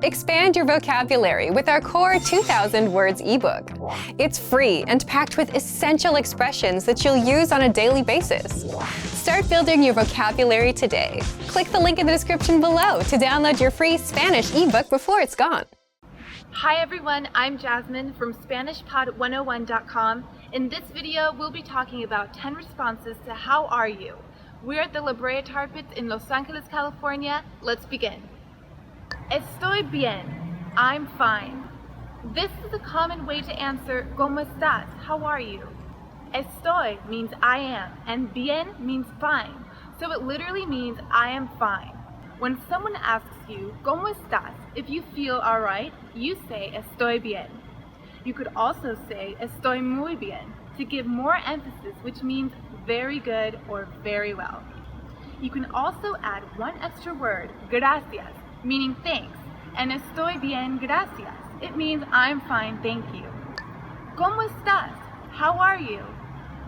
Expand your vocabulary with our core 2,000 words ebook. It's free and packed with essential expressions that you'll use on a daily basis. Start building your vocabulary today. Click the link in the description below to download your free Spanish ebook before it's gone. Hi everyone, I'm Jasmine from SpanishPod101.com. In this video, we'll be talking about 10 responses to how are you? We're at the La Brea Tar Pits in Los Angeles, California. Let's begin. Estoy bien. I'm fine. This is a common way to answer ¿Cómo estás? How are you? Estoy means I am, and bien means fine. So it literally means I am fine. When someone asks you ¿Cómo estás? If you feel alright, you say Estoy bien. You could also say Estoy muy bien to give more emphasis, which means very good or very well. You can also add one extra word, gracias, meaning thanks, and estoy bien, gracias. It means I'm fine, thank you. ¿Cómo estás? How are you?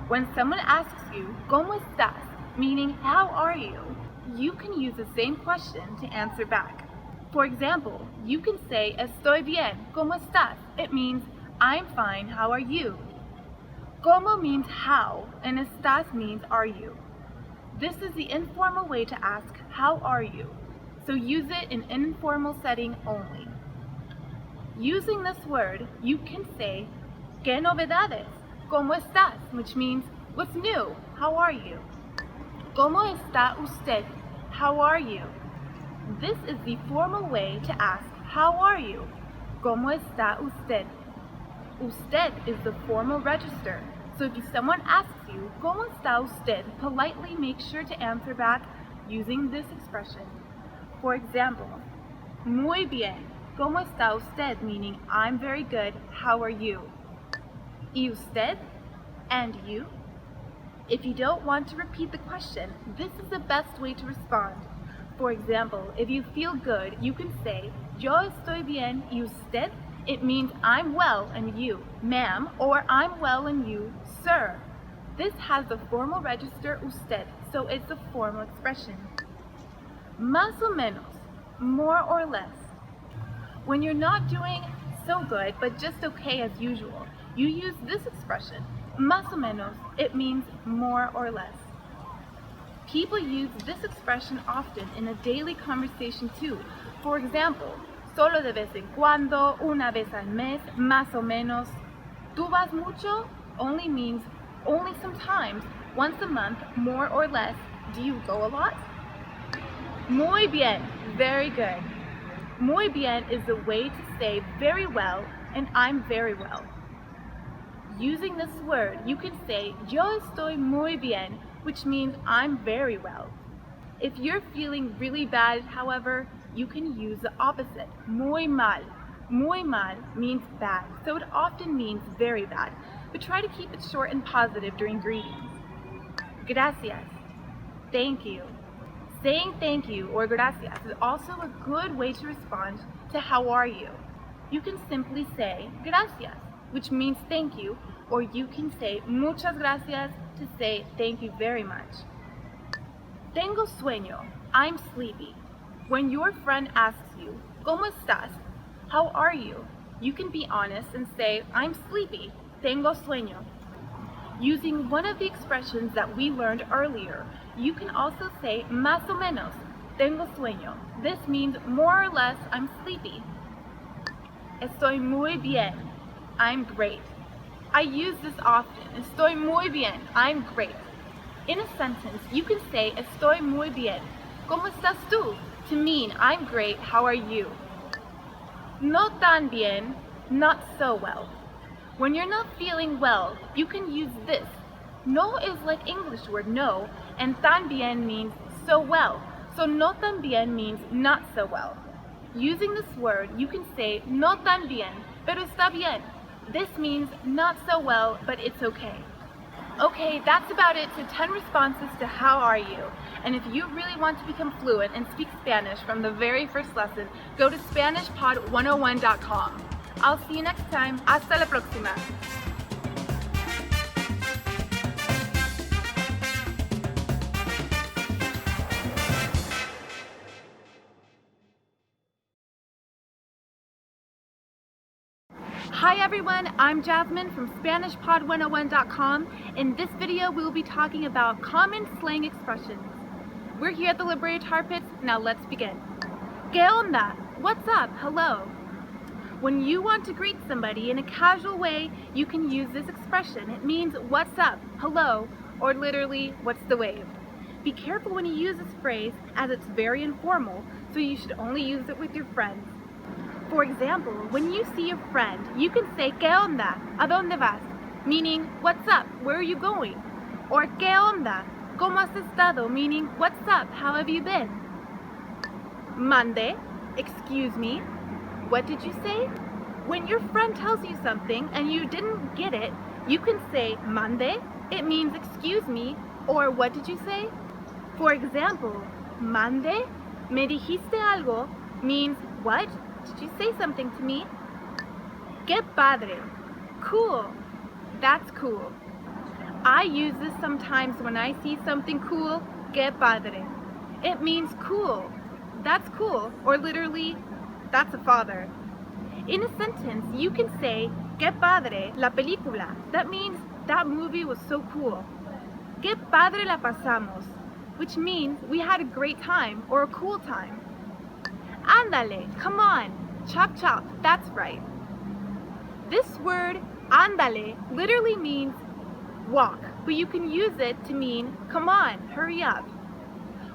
When someone asks you ¿Cómo estás? Meaning how are you? You can use the same question to answer back. For example, you can say estoy bien, ¿cómo estás? It means I'm fine, how are you? ¿Cómo means how, and estás means are you. This is the informal way to ask how are you, so use it in an informal setting only. Using this word, you can say ¿Qué novedades? ¿Cómo estás? Which means what's new, how are you? ¿Cómo está usted? How are you? This is the formal way to ask how are you? ¿Cómo está usted? Usted is the formal register. So if someone asks you, ¿Cómo está usted? Politely make sure to answer back using this expression. For example, muy bien, ¿cómo está usted? Meaning, I'm very good, how are you? ¿Y usted? And you? If you don't want to repeat the question, this is the best way to respond. For example, if you feel good, you can say, Yo estoy bien, ¿y usted? It means I'm well and you, ma'am, or I'm well and you, sir. This has the formal register usted, so it's a formal expression. Más o menos, more or less. When you're not doing so good, but just okay as usual, you use this expression. Más o menos, it means more or less. People use this expression often in a daily conversation too. For example, solo de vez en cuando, una vez al mes, más o menos. ¿Tú vas mucho? Only means only sometimes, once a month, more or less. Do you go a lot? Muy bien, very good. Muy bien is the way to say very well, and I'm very well. Using this word, you can say Yo estoy muy bien, which means I'm very well. If you're feeling really bad, however, you can use the opposite, muy mal. Muy mal means bad, so it often means very bad, but try to keep it short and positive during greetings. Gracias, thank you. Saying thank you or gracias is also a good way to respond to how are you. You can simply say gracias, which means thank you, or you can say muchas gracias to say thank you very much. Tengo sueño, I'm sleepy. When your friend asks you, ¿Cómo estás? How are you? You can be honest and say, I'm sleepy, tengo sueño. Using one of the expressions that we learned earlier, you can also say más o menos, tengo sueño. This means more or less, I'm sleepy. Estoy muy bien, I'm great. I use this often, estoy muy bien, I'm great. In a sentence, you can say estoy muy bien, ¿cómo estás tú? To mean I'm great, how are you? No tan bien, not so well. When you're not feeling well, you can use this. No is like English word no, and tan bien means so well. So no tan bien means not so well. Using this word, you can say no tan bien, pero está bien. This means not so well, but it's okay. Okay, that's about it. So 10 responses to how are you? And if you really want to become fluent and speak Spanish from the very first lesson, go to SpanishPod101.com. I'll see you next time. Hasta la próxima. Hi everyone, I'm Jasmine from SpanishPod101.com. In this video, we'll be talking about common slang expressions. We're here at the Liberated Tar Pits. Now let's begin. ¿Qué onda? What's up? Hello. When you want to greet somebody in a casual way, you can use this expression. It means what's up, hello, or literally what's the wave. Be careful when you use this phrase as it's very informal, so you should only use it with your friends. For example, when you see a friend, you can say ¿Qué onda? ¿A dónde vas? Meaning what's up? Where are you going? Or ¿Qué onda? ¿Cómo has estado? Meaning what's up? How have you been? Mande, excuse me. What did you say? When your friend tells you something and you didn't get it, you can say mande, it means excuse me, or what did you say? For example, mande, me dijiste algo means what? Did you say something to me? Qué padre, cool, that's cool. I use this sometimes when I see something cool, qué padre. It means cool, that's cool, or literally, that's a father. In a sentence, you can say, qué padre la película. That means that movie was so cool. Qué padre la pasamos, which means we had a great time or a cool time. Ándale, come on, chop chop, that's right. This word, ándale, literally means walk, but you can use it to mean come on, hurry up.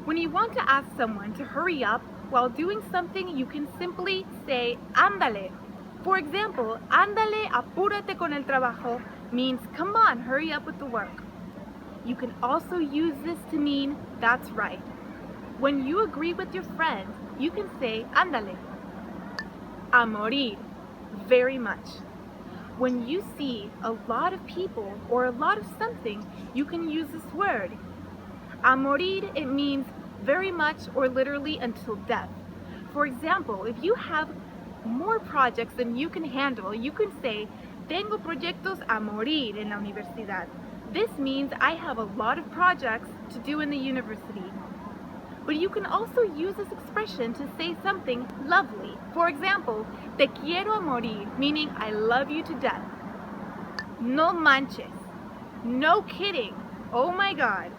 When you want to ask someone to hurry up while doing something, you can simply say ándale. For example, ándale, apúrate con el trabajo means come on, hurry up with the work. You can also use this to mean that's right. When you agree with your friend, you can say ándale. A morir, very much. When you see a lot of people or a lot of something, you can use this word. A morir, it means very much or literally until death. For example, if you have more projects than you can handle, you can say, tengo proyectos a morir en la universidad. This means I have a lot of projects to do in the university. But you can also use this expression to say something lovely. For example, te quiero a morir, meaning I love you to death. No manches, no kidding, oh my God.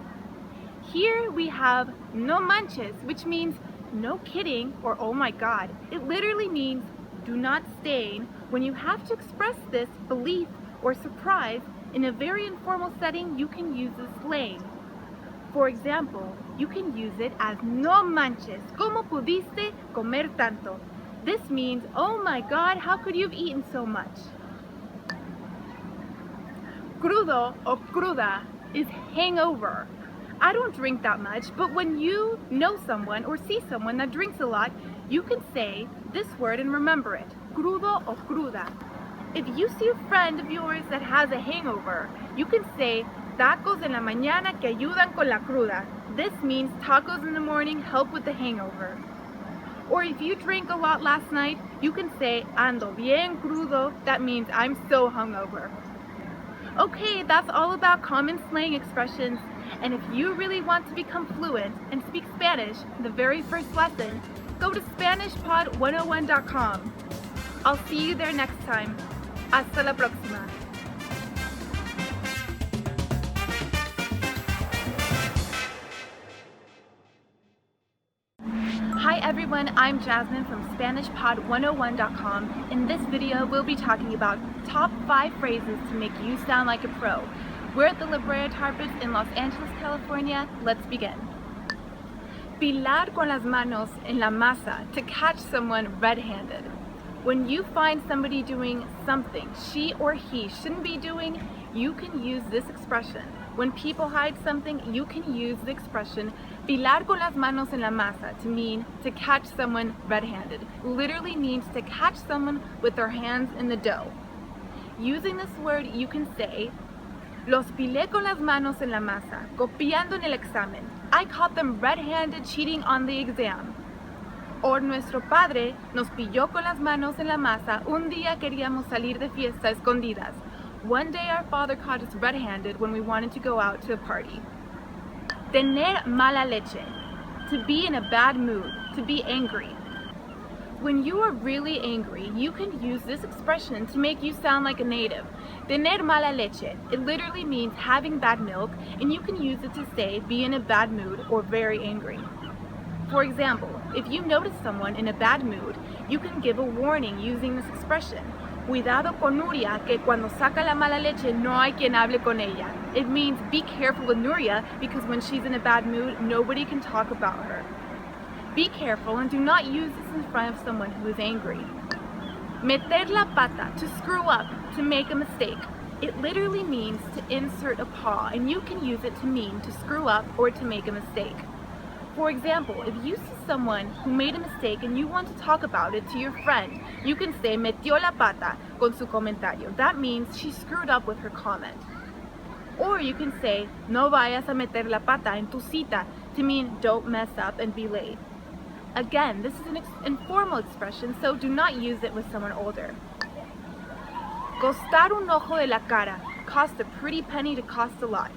Here we have no manches, which means no kidding or oh my God. It literally means do not stain when you have to express this belief or surprise in a very informal setting. You can use this slang. For example, you can use it as no manches, ¿cómo pudiste comer tanto? This means, oh my God, how could you have eaten so much? Crudo o cruda is hangover. I don't drink that much, but when you know someone or see someone that drinks a lot, you can say this word and remember it, crudo o cruda. If you see a friend of yours that has a hangover, you can say tacos en la mañana que ayudan con la cruda. This means tacos in the morning help with the hangover. Or if you drank a lot last night, you can say ando bien crudo. That means I'm so hungover. Okay, that's all about common slang expressions. And if you really want to become fluent and speak Spanish, the very first lesson, go to SpanishPod101.com. I'll see you there next time. Hasta la próxima. Hi everyone, I'm Jasmine from SpanishPod101.com. In this video, we'll be talking about top 5 phrases to make you sound like a pro. We're at the Liberated Tar Pits in Los Angeles, California. Let's begin. Pilar con las manos en la masa, to catch someone red-handed. When you find somebody doing something she or he shouldn't be doing, you can use this expression. When people hide something, you can use the expression pilar con las manos en la masa to mean to catch someone red-handed. Literally means to catch someone with their hands in the dough. Using this word, you can say los pilé con las manos en la masa, copiando en el examen. I caught them red-handed cheating on the exam. Or nuestro padre nos pilló con las manos en la masa, un día queríamos salir de fiesta escondidas. One day our father caught us red-handed when we wanted to go out to a party. Tener mala leche, to be in a bad mood, to be angry. When you are really angry, you can use this expression to make you sound like a native. Tener mala leche. It literally means having bad milk, and you can use it to say be in a bad mood or very angry. For example, if you notice someone in a bad mood, you can give a warning using this expression. Cuidado con Nuria, que cuando saca la mala leche no hay quien hable con ella. It means be careful with Nuria because when she's in a bad mood, nobody can talk about her. Be careful and do not use this in front of someone who is angry. Meter la pata, to screw up, to make a mistake. It literally means to insert a paw, and you can use it to mean to screw up or to make a mistake. For example, if you see someone who made a mistake and you want to talk about it to your friend, you can say metió la pata con su comentario. That means she screwed up with her comment. Or you can say no vayas a meter la pata en tu cita, to mean don't mess up and be late. Again, this is an informal expression, so do not use it with someone older. Costar un ojo de la cara, cost a pretty penny to cost a lot.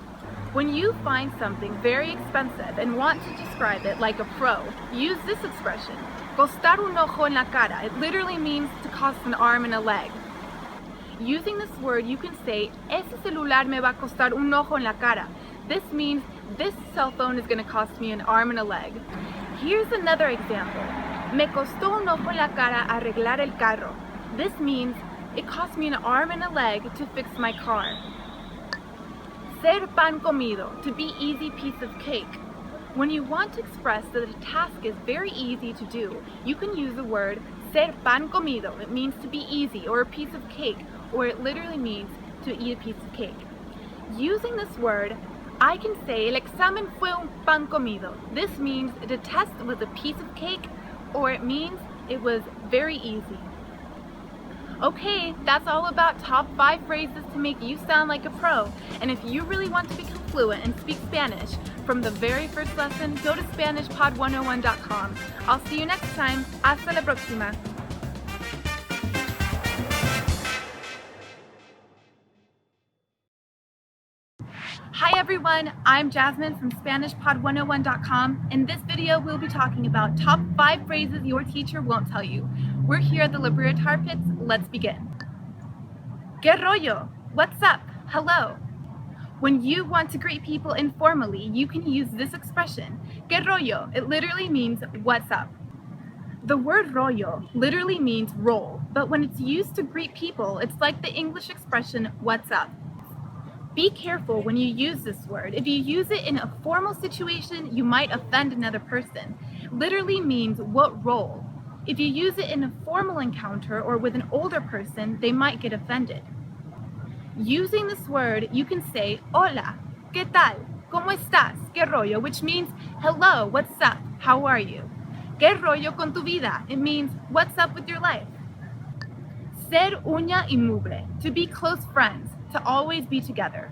When you find something very expensive and want to describe it like a pro, use this expression. Costar un ojo en la cara. It literally means to cost an arm and a leg. Using this word, you can say, ese celular me va a costar un ojo en la cara. This means this cell phone is going to cost me an arm and a leg. Here's another example. Me costó un ojo en la cara arreglar el carro. This means it cost me an arm and a leg to fix my car. Ser pan comido, to be easy piece of cake. When you want to express that a task is very easy to do, you can use the word ser pan comido. It means to be easy or a piece of cake, or it literally means to eat a piece of cake. Using this word, I can say el examen fue un pan comido. This means the test was a piece of cake, or it means it was very easy. Okay, that's all about top 5 phrases to make you sound like a pro. And if you really want to become fluent and speak Spanish from the very first lesson, go to SpanishPod101.com. I'll see you next time. Hasta la próxima. Hi everyone, I'm Jasmine from SpanishPod101.com. In this video, we'll be talking about top 5 phrases your teacher won't tell you. We're here at the La Brea Tar Pits. Let's begin. ¿Qué rollo? What's up? Hello. When you want to greet people informally, you can use this expression. ¿Qué rollo? It literally means what's up. The word rollo literally means roll, but when it's used to greet people, it's like the English expression what's up. Be careful when you use this word. If you use it in a formal situation, you might offend another person. Literally means what role. If you use it in a formal encounter or with an older person, they might get offended. Using this word, you can say hola, ¿qué tal? ¿Cómo estás? ¿Qué rollo? Which means hello, what's up? How are you? ¿Qué rollo con tu vida? It means what's up with your life. Ser uña y mugre, to be close friends, to always be together.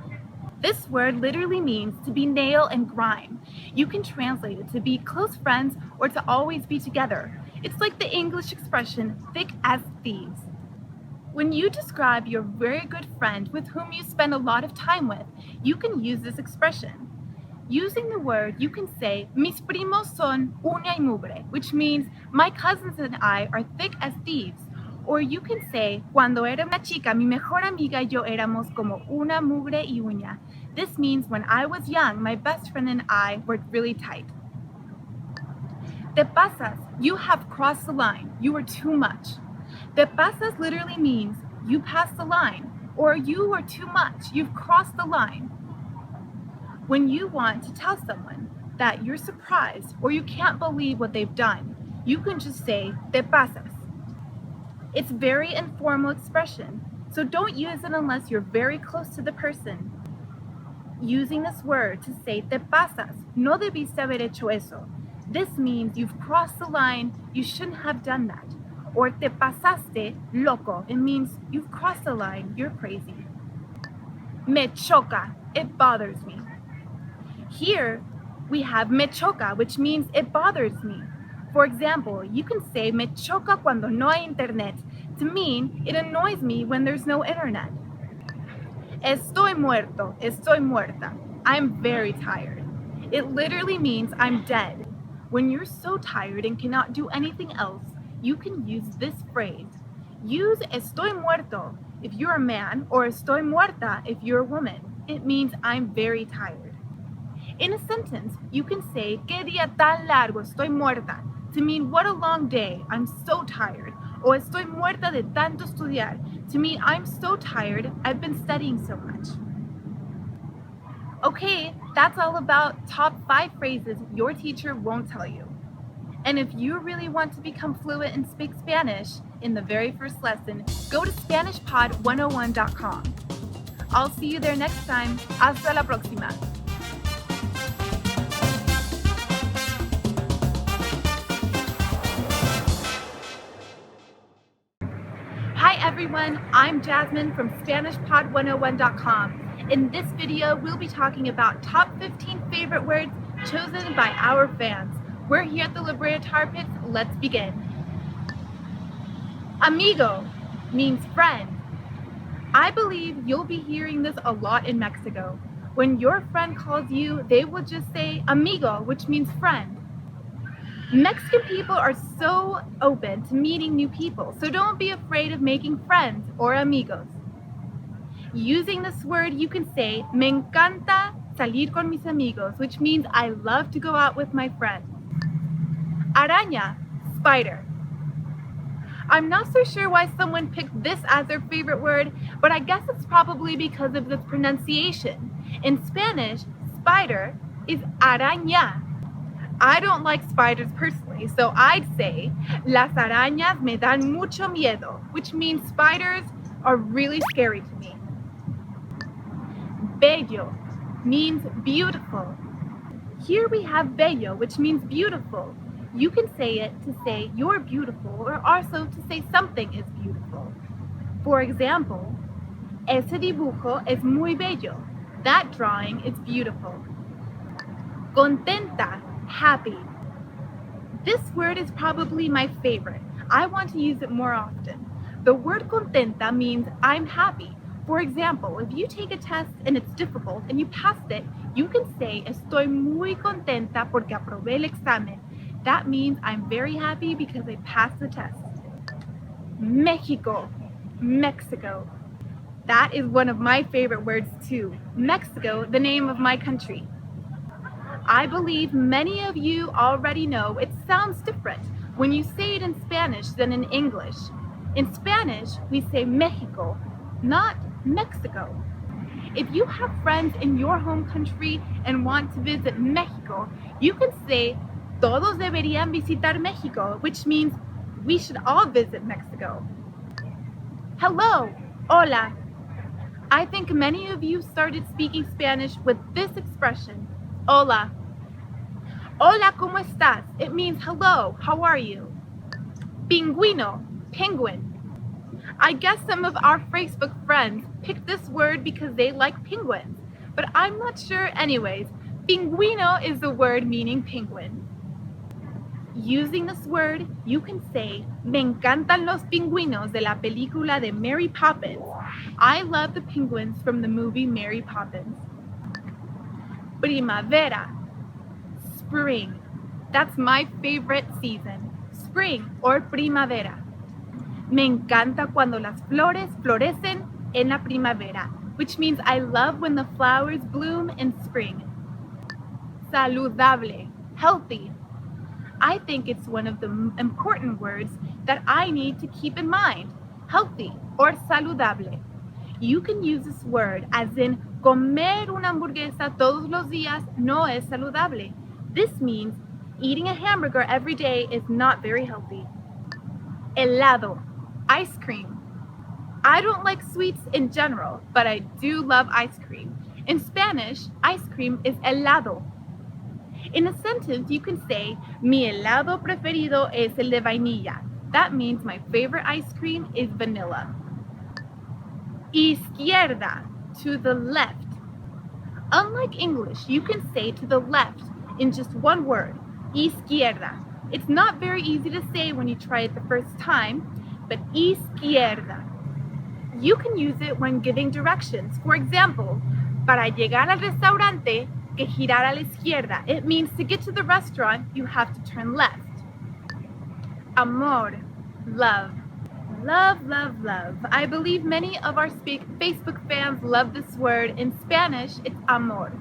This word literally means to be nail and grime. You can translate it to be close friends or to always be together. It's like the English expression, thick as thieves. When you describe your very good friend with whom you spend a lot of time with, you can use this expression. Using the word, you can say, mis primos son uña y mugre, which means my cousins and I are thick as thieves. Or you can say, cuando era una chica, mi mejor amiga y yo éramos como una mugre y uña. This means when I was young, my best friend and I were really tight. Te pasas, you have crossed the line. You are too much. Te pasas literally means you passed the line, or you are too much. You've crossed the line. When you want to tell someone that you're surprised or you can't believe what they've done, you can just say, te pasas. It's very informal expression, so don't use it unless you're very close to the person. Using this word to say te pasas, no debiste haber hecho eso. This means you've crossed the line, you shouldn't have done that. Or te pasaste, loco, it means you've crossed the line, you're crazy. Me choca, it bothers me. Here we have me choca, which means it bothers me. For example, you can say me choca cuando no hay internet to mean it annoys me when there's no internet. Estoy muerto, estoy muerta. I'm very tired. It literally means I'm dead. When you're so tired and cannot do anything else, you can use this phrase. Use estoy muerto if you're a man, or estoy muerta if you're a woman. It means I'm very tired. In a sentence, you can say, ¿Qué día tan largo? Estoy muerta, to mean what a long day, I'm so tired. Or estoy muerta de tanto estudiar, to mean I'm so tired, I've been studying so much. Okay, that's all about top 5 phrases your teacher won't tell you. And if you really want to become fluent and speak Spanish in the very first lesson, go to SpanishPod101.com. I'll see you there next time. Hasta la próxima. Hi everyone, I'm Jasmine from SpanishPod101.com. In this video, we'll be talking about top 15 favorite words chosen by our fans. We're here at the La Brea Tar Pits. Let's begin. Amigo means friend. I believe you'll be hearing this a lot in Mexico. When your friend calls you, they will just say amigo, which means friend. Mexican people are so open to meeting new people, so don't be afraid of making friends or amigos. Using this word, you can say, me encanta salir con mis amigos, which means I love to go out with my friends. Araña, spider. I'm not so sure why someone picked this as their favorite word, but I guess it's probably because of the pronunciation. In Spanish, spider is araña. I don't like spiders personally, so I'd say, las arañas me dan mucho miedo, which means spiders are really scary to me. Bello means beautiful. Here we have bello, which means beautiful. You can say it to say you're beautiful, or also to say something is beautiful. For example, ese dibujo es muy bello. That drawing is beautiful. Contenta, happy. This word is probably my favorite. I want to use it more often. The word contenta means I'm happy. For example, if you take a test and it's difficult and you passed it, you can say estoy muy contenta porque aprobé el examen. That means I'm very happy because I passed the test. Mexico, Mexico. That is one of my favorite words too. Mexico, the name of my country. I believe many of you already know it sounds different when you say it in Spanish than in English. In Spanish, we say Mexico, not Mexico. If you have friends in your home country and want to visit Mexico, you can say todos deberían visitar Mexico, which means we should all visit Mexico. Hello, hola. I think many of you started speaking Spanish with this expression, hola. Hola, ¿cómo estás? It means hello, how are you? Pingüino, penguin. I guess some of our Facebook friends picked this word because they like penguins, but I'm not sure anyways. Pingüino is the word meaning penguin. Using this word, you can say, me encantan los pingüinos de la película de Mary Poppins. I love the penguins from the movie Mary Poppins. Primavera, spring. That's my favorite season, spring or primavera. Me encanta cuando las flores florecen en la primavera, which means I love when the flowers bloom in spring. Saludable, healthy. I think it's one of the important words that I need to keep in mind, healthy or saludable. You can use this word as in comer una hamburguesa todos los días no es saludable. This means eating a hamburger every day is not very healthy. Helado, ice cream. I don't like sweets in general, but I do love ice cream. In Spanish, ice cream is helado. In a sentence, you can say, mi helado preferido es el de vainilla. That means my favorite ice cream is vanilla. Izquierda, to the left. Unlike English, you can say to the left in just one word, izquierda. It's not very easy to say when you try it the first time, but izquierda. You can use it when giving directions. For example, para llegar al restaurante, que girar a la izquierda. It means to get to the restaurant, you have to turn left. Amor, Love. Love, love, love. I believe many of our Facebook fans love this word. In Spanish, it's amor.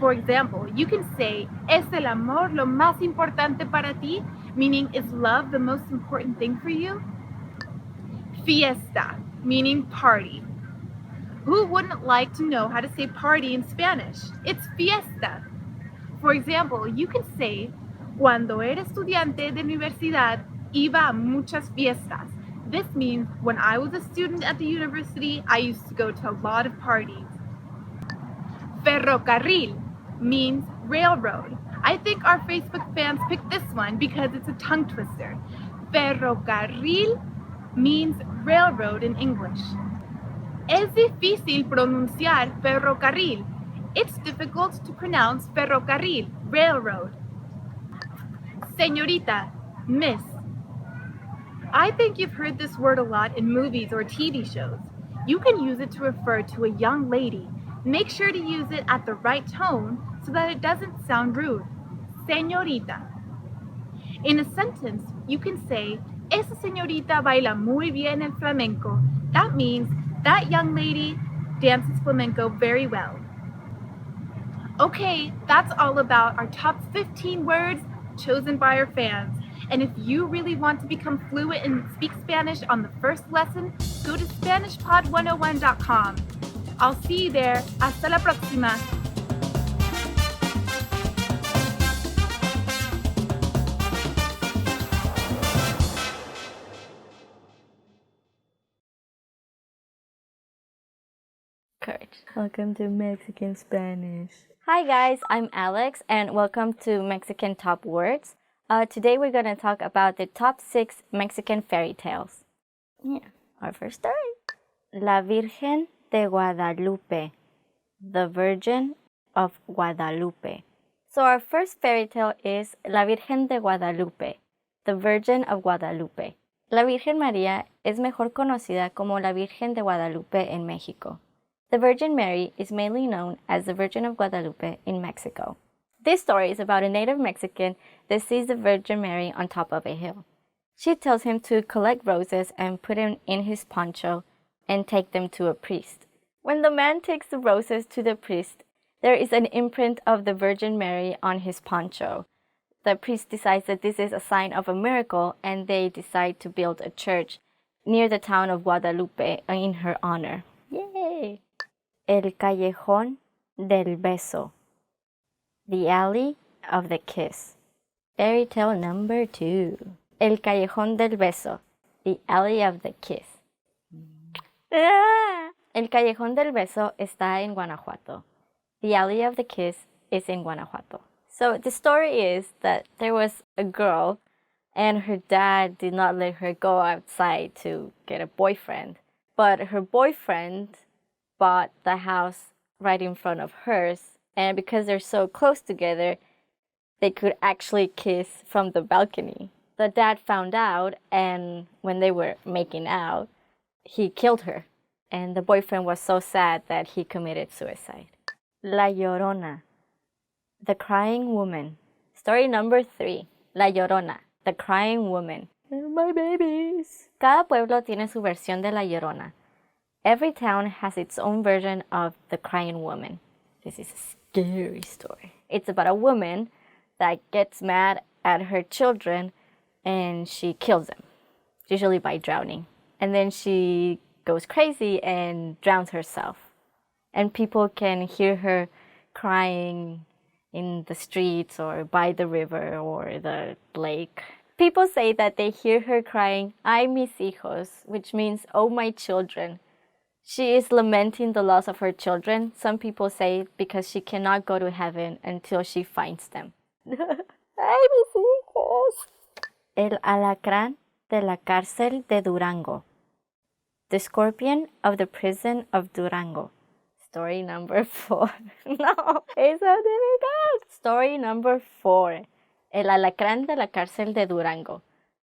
For example, you can say, ¿Es el amor lo más importante para ti? Meaning, is love the most important thing for you? Fiesta, meaning party. Who wouldn't like to know how to say party in Spanish? It's fiesta. For example, you can say, Cuando era estudiante de universidad, iba a muchas fiestas. This means when I was a student at the university, I used to go to a lot of parties. Ferrocarril means railroad. I think our Facebook fans picked this one because it's a tongue twister. Ferrocarril means railroad in English. Es difícil pronunciar ferrocarril. It's difficult to pronounce ferrocarril, railroad. Señorita, miss. I think you've heard this word a lot in movies or TV shows. You can use it to refer to a young lady. Make sure to use it at the right tone so that it doesn't sound rude. Señorita. In a sentence, you can say, Esa señorita baila muy bien el flamenco. That means that young lady dances flamenco very well. Okay, that's all about our top 15 words chosen by our fans. And if you really want to become fluent and speak Spanish on the first lesson, go to SpanishPod101.com. I'll see you there. Hasta la próxima. Correct. Welcome to Mexican Spanish. Hi guys, I'm Alex and welcome to Mexican Top Words. Today we're going to talk about the top 6 Mexican fairy tales. Yeah, our first story. La Virgen de Guadalupe, the Virgin of Guadalupe. So our first fairy tale is La Virgen de Guadalupe, the Virgin of Guadalupe. La Virgen María es mejor conocida como la Virgen de Guadalupe en México. The Virgin Mary is mainly known as the Virgin of Guadalupe in Mexico. This story is about a native Mexican that sees the Virgin Mary on top of a hill. She tells him to collect roses and put them in his poncho and take them to a priest. When the man takes the roses to the priest, there is an imprint of the Virgin Mary on his poncho. The priest decides that this is a sign of a miracle and they decide to build a church near the town of Guadalupe in her honor. Yay! El Callejón del Beso, the Alley of the Kiss. Fairy tale number 2. El Callejón del Beso, the Alley of the Kiss. El Callejón del Beso está en Guanajuato. The Alley of the Kiss is in Guanajuato. So the story is that there was a girl and her dad did not let her go outside to get a boyfriend. But her boyfriend bought the house right in front of hers, and because they're so close together, they could actually kiss from the balcony. The dad found out, and when they were making out, he killed her. And the boyfriend was so sad that he committed suicide. La Llorona, the Crying Woman. Story number 3. La Llorona, the Crying Woman. My babies. Cada pueblo tiene su versión de La Llorona. Every town has its own version of the Crying Woman. This is a scary story. It's about a woman that gets mad at her children and she kills them, usually by drowning. And then she goes crazy and drowns herself. And people can hear her crying in the streets or by the river or the lake. People say that they hear her crying, Ay mis hijos, which means, oh my children. She is lamenting the loss of her children. Some people say because she cannot go to heaven until she finds them. Ay mis hijos. El alacrán de la cárcel de Durango. The scorpion of the prison of Durango. Story number 4. No, it's so difficult. Story number 4. El alacrán de la cárcel de Durango.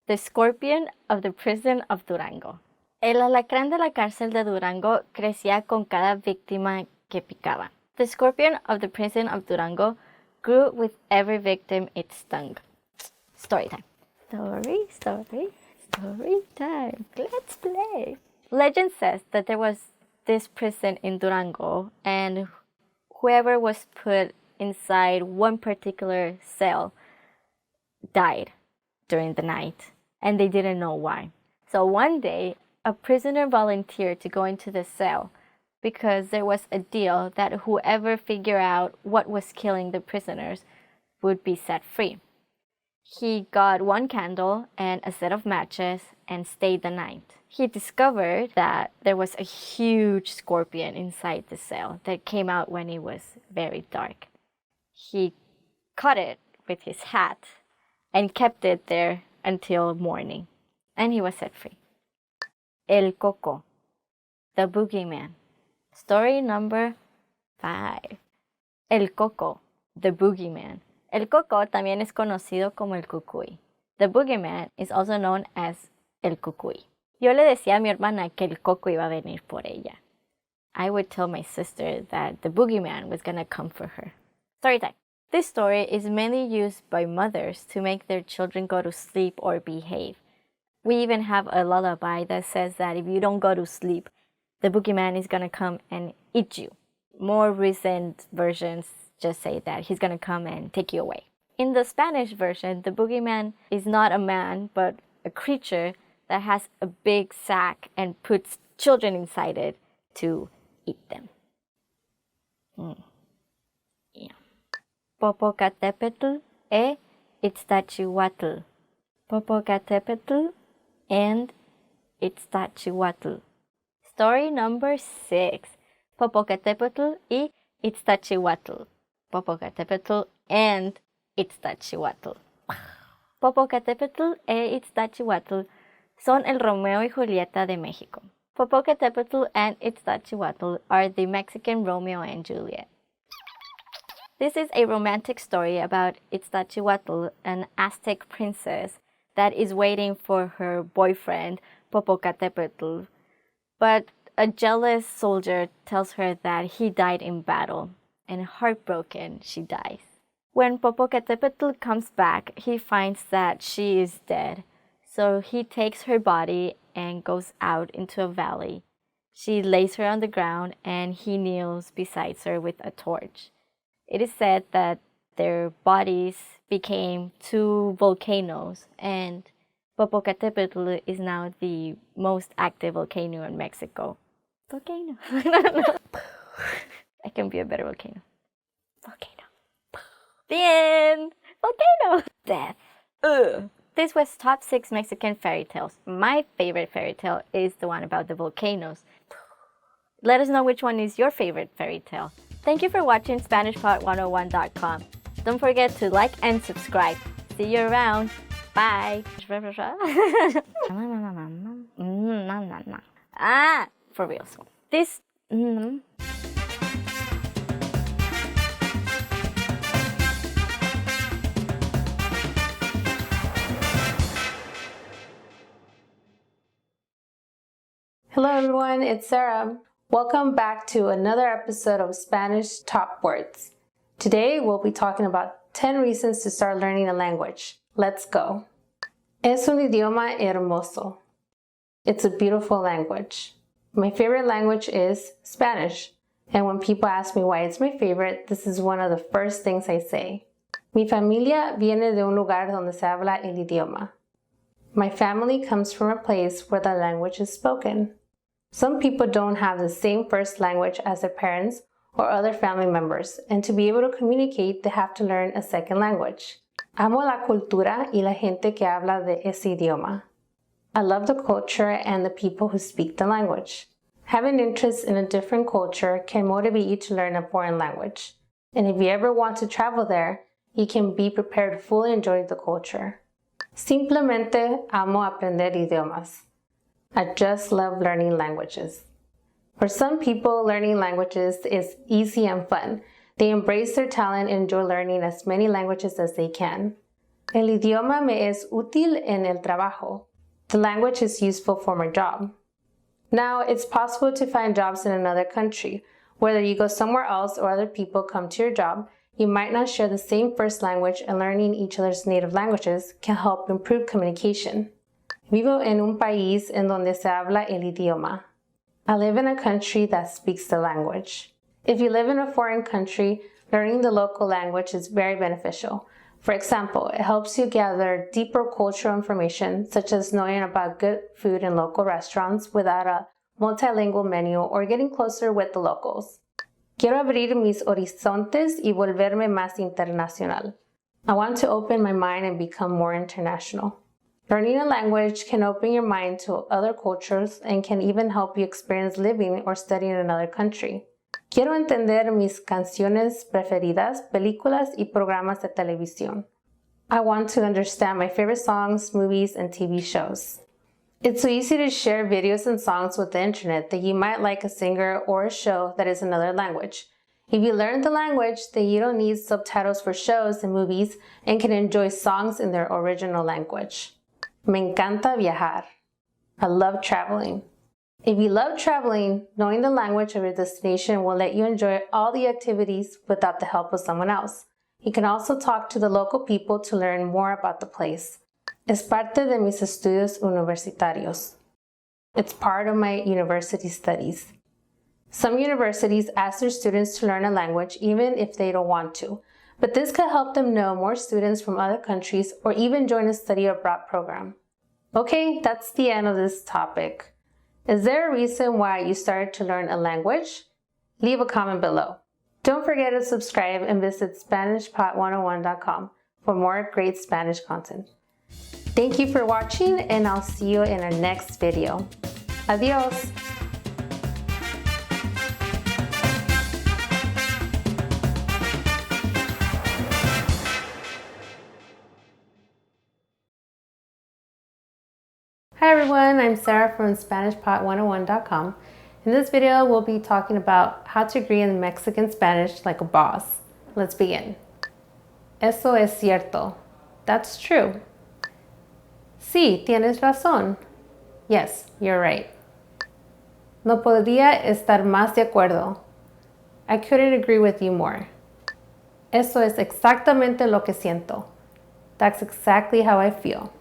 The scorpion of the prison of Durango. El alacrán de la cárcel de Durango crecía con cada víctima que picaba. The scorpion of the prison of Durango grew with every victim it stung. Story time. Story. Story time. Let's play. Legend says that there was this prison in Durango, and whoever was put inside one particular cell died during the night, and they didn't know why. So one day, a prisoner volunteered to go into the cell because there was a deal that whoever figured out what was killing the prisoners would be set free. He got one candle and a set of matches and stayed the night. He discovered that there was a huge scorpion inside the cell that came out when it was very dark. He caught it with his hat and kept it there until morning, and he was set free. El Coco, the boogeyman. Story number 5. El Coco, the boogeyman. El Coco también es conocido como el cucuy. The boogeyman is also known as el cucuy. Yo le decía a mi hermana que el Coco iba a venir por ella. I would tell my sister that the boogeyman was gonna come for her. Story time. This story is mainly used by mothers to make their children go to sleep or behave. We even have a lullaby that says that if you don't go to sleep, the boogeyman is gonna come and eat you. More recent versions just say that he's gonna come and take you away. In the Spanish version, the boogeyman is not a man, but a creature that has a big sack and puts children inside it to eat them. Yeah. Popocatépetl e Itztachihuatl. Popocatépetl and Itztachihuatl. Story number 6. Popocatépetl y Itztachihuatl. Popocatépetl and Itztachihuatl. Popocatépetl e Itztachihuatl son el Romeo y Julieta de México. Popocatépetl and Itztachihuatl are the Mexican Romeo and Juliet. This is a romantic story about Itztachihuatl, an Aztec princess that is waiting for her boyfriend, Popocatépetl. But a jealous soldier tells her that he died in battle, and heartbroken, she dies. When Popocatépetl comes back, he finds that she is dead. So he takes her body and goes out into a valley. She lays her on the ground and he kneels beside her with a torch. It is said that their bodies became 2 volcanoes, and Popocatépetl is now the most active volcano in Mexico. Volcano. I can be a better volcano. Volcano. The end. Volcano. Death. Ugh. This was top 6 Mexican fairy tales. My favorite fairy tale is the one about the volcanoes. Let us know which one is your favorite fairy tale. Thank you for watching SpanishPod101.com. Don't forget to like and subscribe. See you around. Bye. For real. This. Hello everyone, it's Sarah. Welcome back to another episode of Spanish Top Words. Today we'll be talking about 10 reasons to start learning a language. Let's go. Es un idioma hermoso. It's a beautiful language. My favorite language is Spanish. And when people ask me why it's my favorite, this is one of the first things I say. Mi familia viene de un lugar donde se habla el idioma. My family comes from a place where the language is spoken. Some people don't have the same first language as their parents or other family members, and to be able to communicate, they have to learn a second language. Amo la cultura y la gente que habla de ese idioma. I love the culture and the people who speak the language. Having interest in a different culture can motivate you to learn a foreign language. And if you ever want to travel there, you can be prepared to fully enjoy the culture. Simplemente amo aprender idiomas. I just love learning languages. For some people, learning languages is easy and fun. They embrace their talent and enjoy learning as many languages as they can. El idioma me es útil en el trabajo. The language is useful for my job. Now, it's possible to find jobs in another country. Whether you go somewhere else or other people come to your job, you might not share the same first language, and learning each other's native languages can help improve communication. Vivo en un país en donde se habla el idioma. I live in a country that speaks the language. If you live in a foreign country, learning the local language is very beneficial. For example, it helps you gather deeper cultural information, such as knowing about good food in local restaurants without a multilingual menu or getting closer with the locals. Quiero abrir mis horizontes y volverme más internacional. I want to open my mind and become more international. Learning a language can open your mind to other cultures and can even help you experience living or studying in another country. Quiero entender mis canciones preferidas, películas y programas de televisión. I want to understand my favorite songs, movies, and TV shows. It's so easy to share videos and songs with the internet that you might like a singer or a show that is another language. If you learn the language, then you don't need subtitles for shows and movies and can enjoy songs in their original language. Me encanta viajar. I love traveling. If you love traveling, knowing the language of your destination will let you enjoy all the activities without the help of someone else. You can also talk to the local people to learn more about the place. Es parte de mis estudios universitarios. It's part of my university studies. Some universities ask their students to learn a language even if they don't want to, but this could help them know more students from other countries or even join a study abroad program. Okay, that's the end of this topic. Is there a reason why you started to learn a language? Leave a comment below. Don't forget to subscribe and visit SpanishPod101.com for more great Spanish content. Thank you for watching, and I'll see you in our next video. Adios! Hi everyone, I'm Sarah from SpanishPod101.com. In this video, we'll be talking about how to agree in Mexican Spanish like a boss. Let's begin. Eso es cierto. That's true. Sí, tienes razón. Yes, you're right. No podría estar más de acuerdo. I couldn't agree with you more. Eso es exactamente lo que siento. That's exactly how I feel.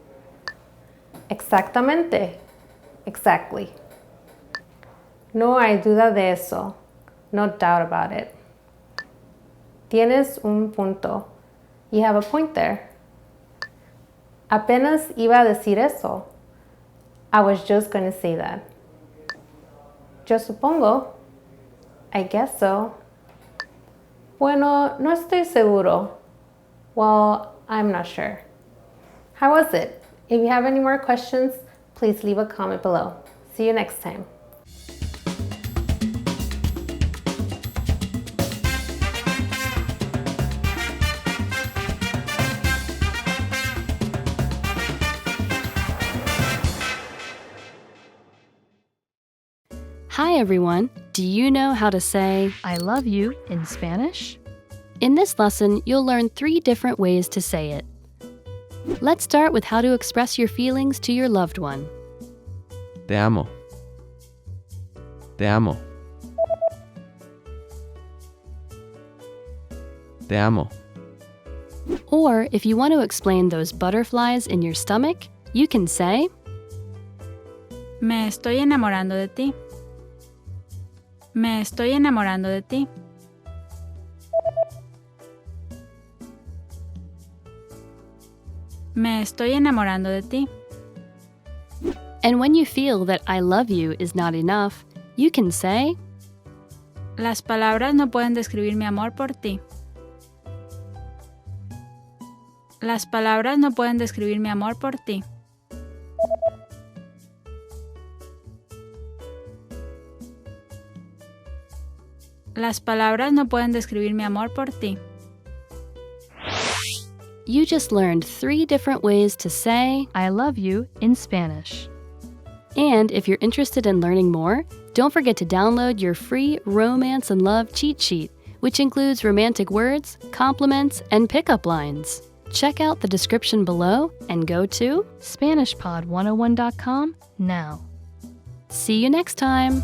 Exactamente. Exactly. No hay duda de eso. No doubt about it. Tienes un punto. You have a point there. Apenas iba a decir eso. I was just going to say that. Yo supongo. I guess so. Bueno, no estoy seguro. Well, I'm not sure. How was it? If you have any more questions, please leave a comment below. See you next time. Hi everyone! Do you know how to say I love you in Spanish? In this lesson, you'll learn 3 different ways to say it. Let's start with how to express your feelings to your loved one. Te amo. Te amo. Te amo. Or if you want to explain those butterflies in your stomach, you can say Me estoy enamorando de ti. Me estoy enamorando de ti. Me estoy enamorando de ti. And when you feel that I love you is not enough, you can say Las palabras no pueden describir mi amor por ti. Las palabras no pueden describir mi amor por ti. Las palabras no pueden describir mi amor por ti. You just learned 3 different ways to say I love you in Spanish. And if you're interested in learning more, don't forget to download your free Romance and Love cheat sheet, which includes romantic words, compliments, and pickup lines. Check out the description below and go to SpanishPod101.com now. See you next time!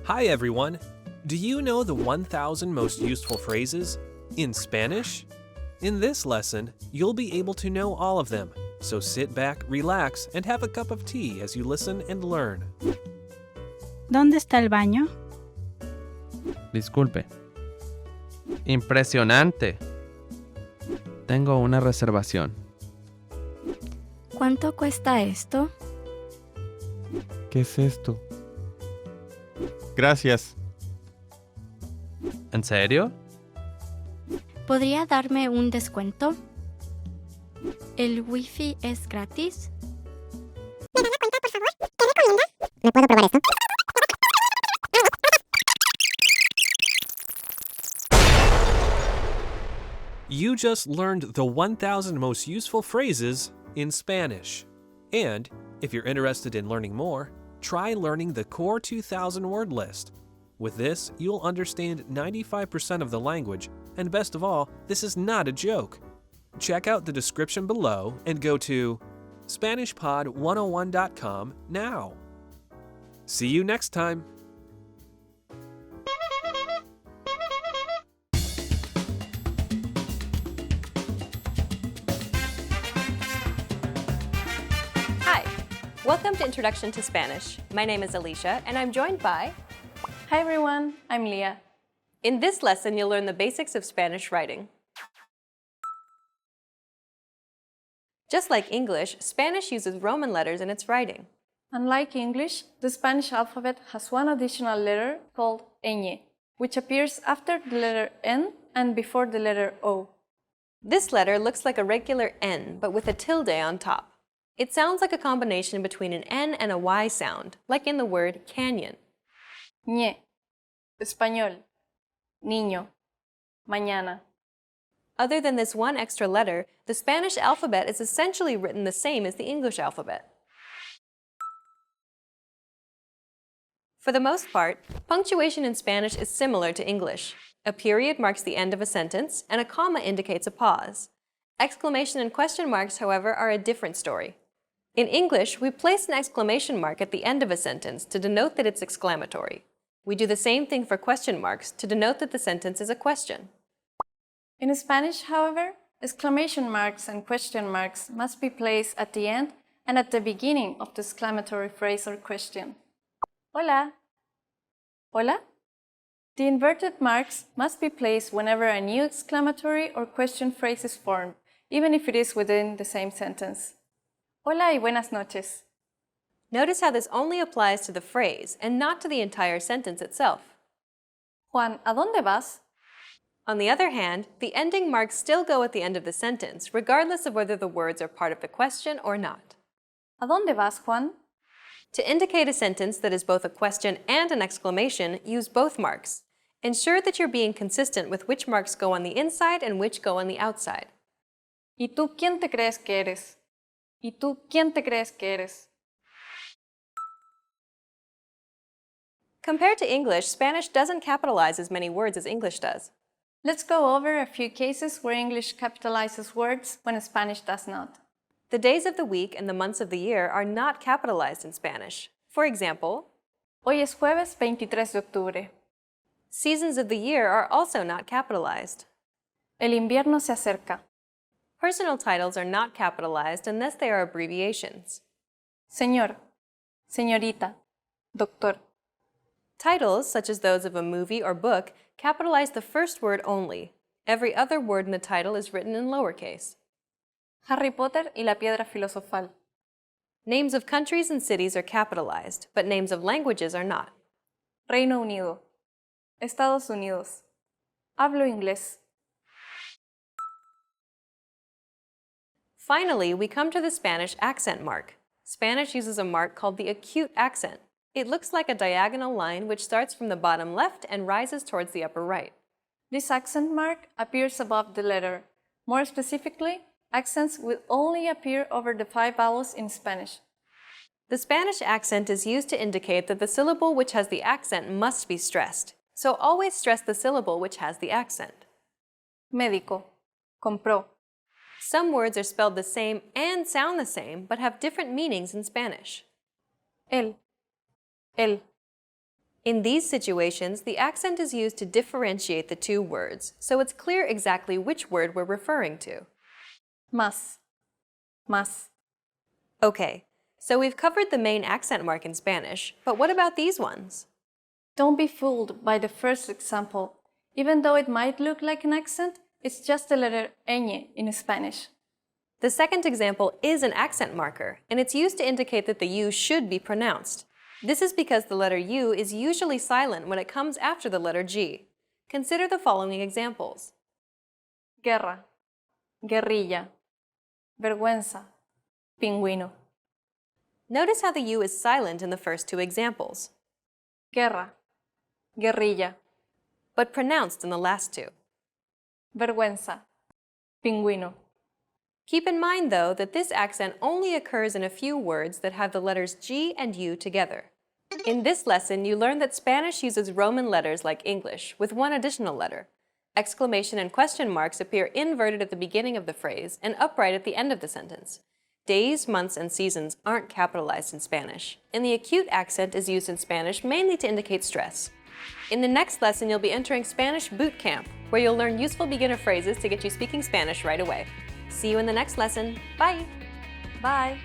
Hi everyone! Do you know the 1,000 most useful phrases in Spanish? In this lesson, you'll be able to know all of them, so sit back, relax, and have a cup of tea as you listen and learn. ¿Dónde está el baño? Disculpe. Impresionante. Tengo una reservación. ¿Cuánto cuesta esto? ¿Qué es esto? Gracias. ¿En serio? ¿Podría darme un descuento? ¿El wifi es gratis? ¿Me puedo probar esto? You just learned the 1,000 most useful phrases in Spanish. And, if you're interested in learning more, try learning the core 2,000 word list. With this, you'll understand 95% of the language, and best of all, this is not a joke. Check out the description below and go to SpanishPod101.com now. See you next time. Hi, welcome to Introduction to Spanish. My name is Alicia, and I'm joined by... Hi everyone, I'm Leah. In this lesson, you'll learn the basics of Spanish writing. Just like English, Spanish uses Roman letters in its writing. Unlike English, the Spanish alphabet has one additional letter called ñ, which appears after the letter N and before the letter O. This letter looks like a regular N, but with a tilde on top. It sounds like a combination between an N and a Y sound, like in the word canyon. Ñ. Español. Niño. Mañana. Other than this one extra letter, the Spanish alphabet is essentially written the same as the English alphabet. For the most part, punctuation in Spanish is similar to English. A period marks the end of a sentence, and a comma indicates a pause. Exclamation and question marks, however, are a different story. In English, we place an exclamation mark at the end of a sentence to denote that it's exclamatory. We do the same thing for question marks to denote that the sentence is a question. In Spanish, however, exclamation marks and question marks must be placed at the end and at the beginning of the exclamatory phrase or question. Hola. Hola? The inverted marks must be placed whenever a new exclamatory or question phrase is formed, even if it is within the same sentence. Hola y buenas noches. Notice how this only applies to the phrase and not to the entire sentence itself. Juan, ¿a dónde vas? On the other hand, the ending marks still go at the end of the sentence, regardless of whether the words are part of the question or not. ¿A dónde vas, Juan? To indicate a sentence that is both a question and an exclamation, use both marks. Ensure that you're being consistent with which marks go on the inside and which go on the outside. ¿Y tú quién te crees que eres? ¿Y tú quién te crees que eres? Compared to English, Spanish doesn't capitalize as many words as English does. Let's go over a few cases where English capitalizes words when Spanish does not. The days of the week and the months of the year are not capitalized in Spanish. For example, Hoy es jueves 23 de octubre. seasons of the year are also not capitalized. El invierno se acerca. Personal titles are not capitalized unless they are abbreviations. Señor, señorita, doctor. Titles, such as those of a movie or book, capitalize the first word only. Every other word in the title is written in lowercase. Harry Potter y la piedra filosofal. Names of countries and cities are capitalized, but names of languages are not. Reino Unido. Estados Unidos. Hablo inglés. Finally, we come to the Spanish accent mark. Spanish uses a mark called the acute accent. It looks like a diagonal line which starts from the bottom left and rises towards the upper right. This accent mark appears above the letter. More specifically, accents will only appear over the 5 vowels in Spanish. The Spanish accent is used to indicate that the syllable which has the accent must be stressed. So always stress the syllable which has the accent. Médico. Compró. Some words are spelled the same and sound the same, but have different meanings in Spanish. Él. Él. In these situations, the accent is used to differentiate the two words, so it's clear exactly which word we're referring to. Más. Más. Okay, so we've covered the main accent mark in Spanish, but what about these ones? Don't be fooled by the first example. Even though it might look like an accent, it's just the letter ñ in Spanish. The second example is an accent marker, and it's used to indicate that the U should be pronounced. This is because the letter U is usually silent when it comes after the letter G. Consider the following examples. Guerra. Guerrilla. Vergüenza. Pingüino. Notice how the U is silent in the first two examples, Guerra. Guerrilla. but pronounced in the last two. Vergüenza. Pingüino. Keep in mind, though, that this accent only occurs in a few words that have the letters G and U together. In this lesson, you learned that Spanish uses Roman letters like English, with one additional letter. Exclamation and question marks appear inverted at the beginning of the phrase and upright at the end of the sentence. Days, months, and seasons aren't capitalized in Spanish, and the acute accent is used in Spanish mainly to indicate stress. In the next lesson, you'll be entering Spanish Boot Camp, where you'll learn useful beginner phrases to get you speaking Spanish right away. See you in the next lesson. Bye! Bye.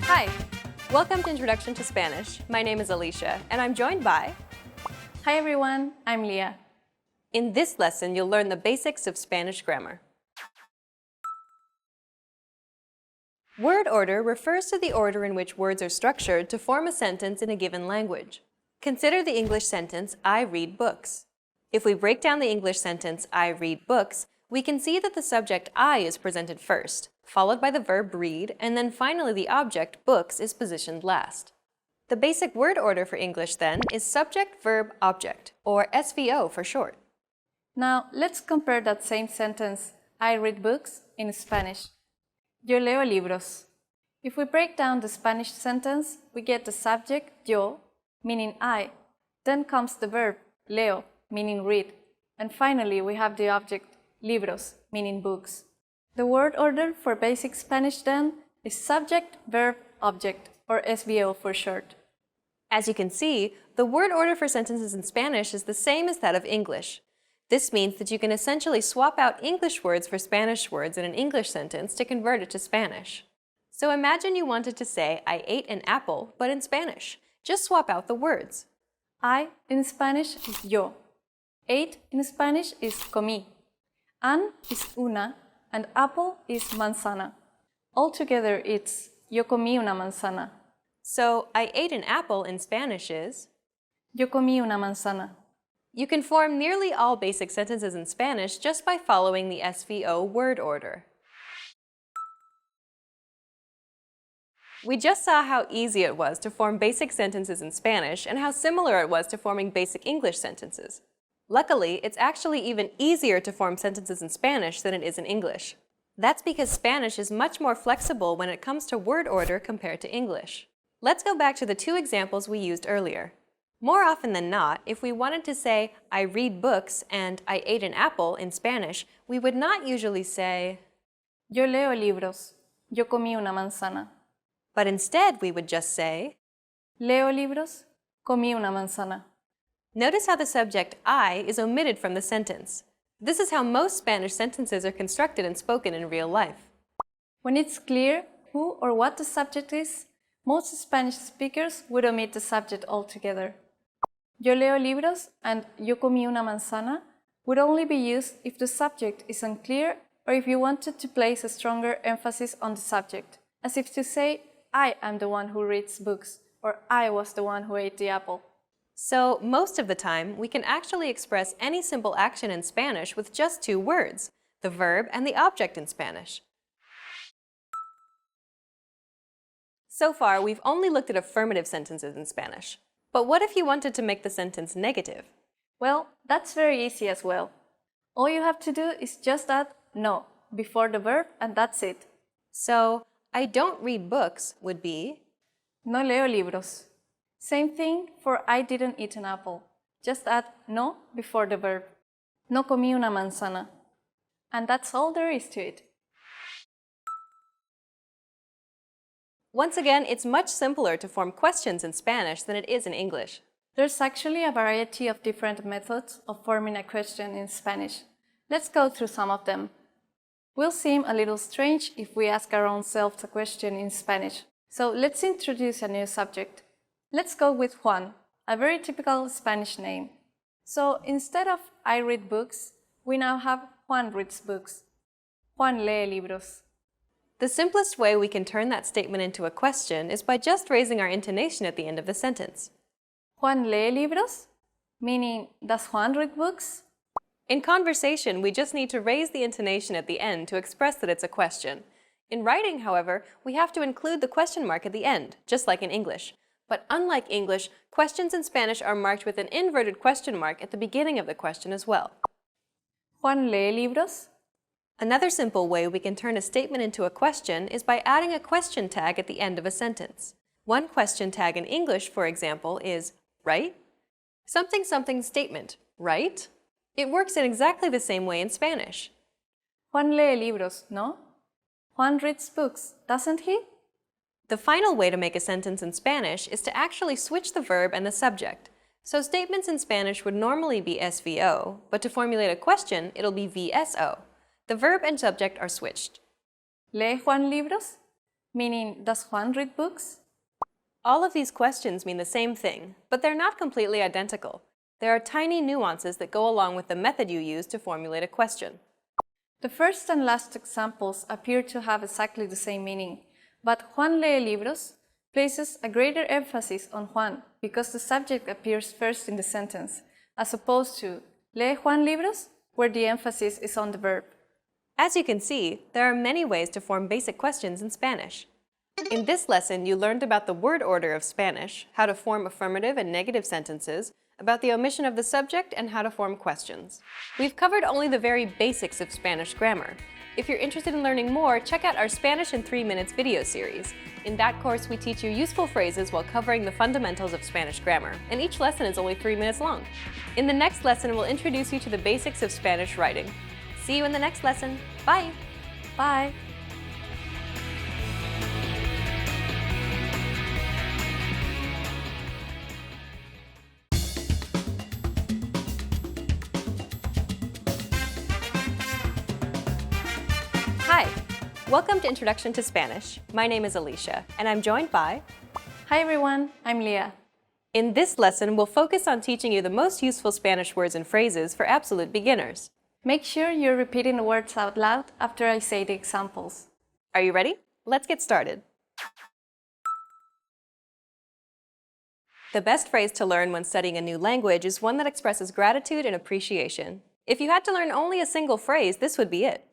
Hi! Welcome to Introduction to Spanish. My name is Alicia, and I'm joined by... Hi everyone, I'm Leah. In this lesson, you'll learn the basics of Spanish grammar. Word order refers to the order in which words are structured to form a sentence in a given language. Consider the English sentence, I read books. If we break down the English sentence, I read books, we can see that the subject I is presented first, followed by the verb read, and then finally the object, books, is positioned last. The basic word order for English, then, is subject, verb, object, or SVO for short. Now, let's compare that same sentence, I read books, in Spanish. Yo leo libros. If we break down the Spanish sentence, we get the subject, yo, meaning I. Then comes the verb, leo, meaning read. And finally, we have the object, libros, meaning books. The word order for basic Spanish, then, is subject, verb, object, or SVO for short. As you can see, the word order for sentences in Spanish is the same as that of English. This means that you can essentially swap out English words for Spanish words in an English sentence to convert it to Spanish. So imagine you wanted to say, I ate an apple, but in Spanish. Just swap out the words. I in Spanish is yo. Ate in Spanish is comí. An is una, and apple is manzana. Altogether, it's yo comí una manzana. So, I ate an apple in Spanish is... Yo comí una manzana. You can form nearly all basic sentences in Spanish just by following the SVO word order. We just saw how easy it was to form basic sentences in Spanish and how similar it was to forming basic English sentences. Luckily, it's actually even easier to form sentences in Spanish than it is in English. That's because Spanish is much more flexible when it comes to word order compared to English. Let's go back to the two examples we used earlier. More often than not, if we wanted to say, I read books and I ate an apple in Spanish, we would not usually say, Yo leo libros. Yo comí una manzana. But instead we would just say, Leo libros. Comí una manzana. Notice how the subject I is omitted from the sentence. This is how most Spanish sentences are constructed and spoken in real life. When it's clear who or what the subject is, most Spanish speakers would omit the subject altogether. Yo leo libros and yo comí una manzana would only be used if the subject is unclear or if you wanted to place a stronger emphasis on the subject, as if to say, I am the one who reads books, or I was the one who ate the apple. So, most of the time, we can actually express any simple action in Spanish with just two words, the verb and the object in Spanish. So far, we've only looked at affirmative sentences in Spanish. But what if you wanted to make the sentence negative? Well, that's very easy as well. All you have to do is just add no before the verb and that's it. So, I don't read books would be No leo libros. Same thing for I didn't eat an apple. Just add no before the verb. No comí una manzana. And that's all there is to it. Once again, it's much simpler to form questions in Spanish than it is in English. There's actually a variety of different methods of forming a question in Spanish. Let's go through some of them. Will seem a little strange if we ask our own selves a question in Spanish. So let's introduce a new subject. Let's go with Juan, a very typical Spanish name. So instead of I read books, we now have Juan reads books. Juan lee libros. The simplest way we can turn that statement into a question is by just raising our intonation at the end of the sentence. Juan lee libros? Meaning, does Juan read books? In conversation, we just need to raise the intonation at the end to express that it's a question. In writing, however, we have to include the question mark at the end, just like in English. But unlike English, questions in Spanish are marked with an inverted question mark at the beginning of the question as well. Juan lee libros? Another simple way we can turn a statement into a question is by adding a question tag at the end of a sentence. One question tag in English, for example, is right? Something something statement, right? It works in exactly the same way in Spanish. Juan lee libros, no? Juan reads books, doesn't he? The final way to make a sentence in Spanish is to actually switch the verb and the subject. So statements in Spanish would normally be SVO, but to formulate a question, it'll be VSO. The verb and subject are switched. ¿Lee Juan libros? Meaning, does Juan read books? All of these questions mean the same thing, but they're not completely identical. There are tiny nuances that go along with the method you use to formulate a question. The first and last examples appear to have exactly the same meaning, but Juan lee libros places a greater emphasis on Juan because the subject appears first in the sentence, as opposed to ¿Lee Juan libros?, where the emphasis is on the verb. As you can see, there are many ways to form basic questions in Spanish. In this lesson, you learned about the word order of Spanish, how to form affirmative and negative sentences, about the omission of the subject, and how to form questions. We've covered only the very basics of Spanish grammar. If you're interested in learning more, check out our Spanish in 3 Minutes video series. In that course, we teach you useful phrases while covering the fundamentals of Spanish grammar, and each lesson is only 3 minutes long. In the next lesson, we'll introduce you to the basics of Spanish writing. See you in the next lesson. Bye! Bye! Hi! Welcome to Introduction to Spanish. My name is Alicia, and I'm joined by... Hi everyone, I'm Leah. In this lesson, we'll focus on teaching you the most useful Spanish words and phrases for absolute beginners. Make sure you're repeating the words out loud after I say the examples. Are you ready? Let's get started. The best phrase to learn when studying a new language is one that expresses gratitude and appreciation. If you had to learn only a single phrase, this would be it.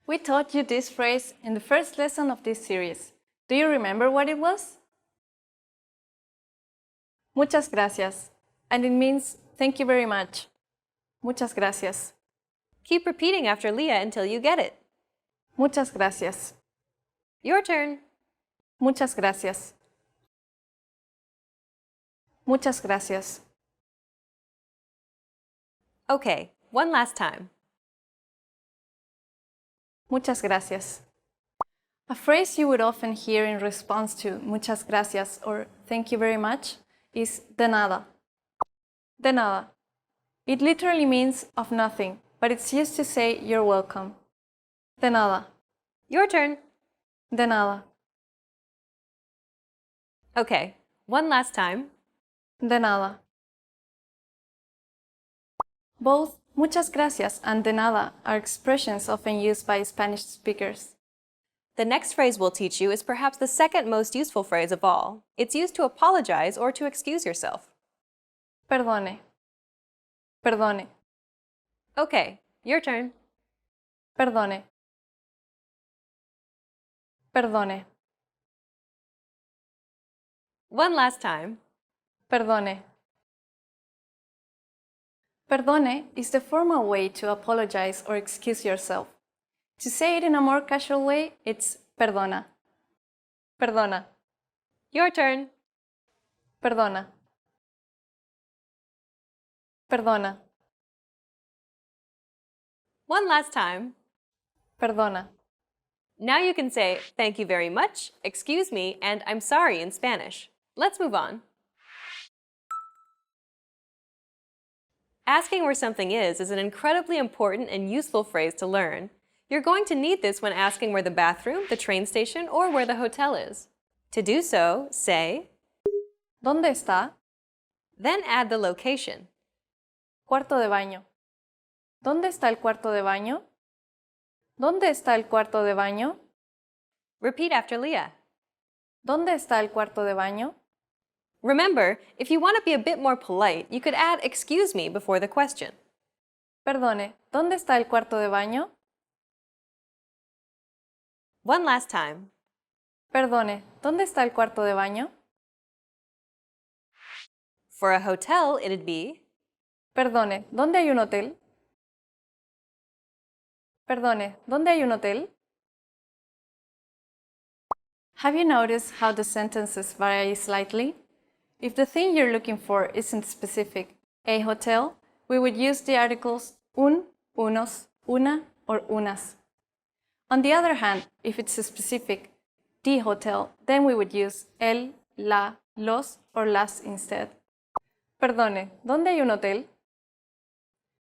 We taught you this phrase in the first lesson of this series. Do you remember what it was? Muchas gracias. And it means thank you very much. Muchas gracias. Keep repeating after Leah until you get it. Muchas gracias. Your turn. Muchas gracias. Muchas gracias. Okay, one last time. Muchas gracias. A phrase you would often hear in response to muchas gracias or thank you very much is de nada. De nada. It literally means of nothing, but it's used to say you're welcome. De nada. Your turn. De nada. Okay, one last time. De nada. Both muchas gracias and de nada are expressions often used by Spanish speakers. The next phrase we'll teach you is perhaps the second most useful phrase of all. It's used to apologize or to excuse yourself. Perdone. Perdone. Okay, your turn. Perdone. Perdone. One last time. Perdone. Perdone is the formal way to apologize or excuse yourself. To say it in a more casual way, it's perdona. Perdona. Your turn. Perdona. Perdona. One last time. Perdona. Now you can say thank you very much, excuse me, and I'm sorry in Spanish. Let's move on. Asking where something is an incredibly important and useful phrase to learn. You're going to need this when asking where the bathroom, the train station, or where the hotel is. To do so, say, ¿Dónde está? then add the location. Cuarto de baño. ¿Dónde está el cuarto de baño? ¿Dónde está el cuarto de baño? Repeat after Leah. ¿Dónde está el cuarto de baño? Remember, if you want to be a bit more polite, you could add excuse me before the question. Perdone, ¿dónde está el cuarto de baño? One last time. Perdone, ¿dónde está el cuarto de baño? For a hotel, it'd be, Perdone, ¿dónde hay un hotel? Perdone, ¿dónde hay un hotel? Have you noticed how the sentences vary slightly? If the thing you're looking for isn't specific, a hotel, we would use the articles un, unos, una, or unas. On the other hand, if it's specific, the hotel, then we would use el, la, los, or las instead. Perdone, ¿dónde hay un hotel?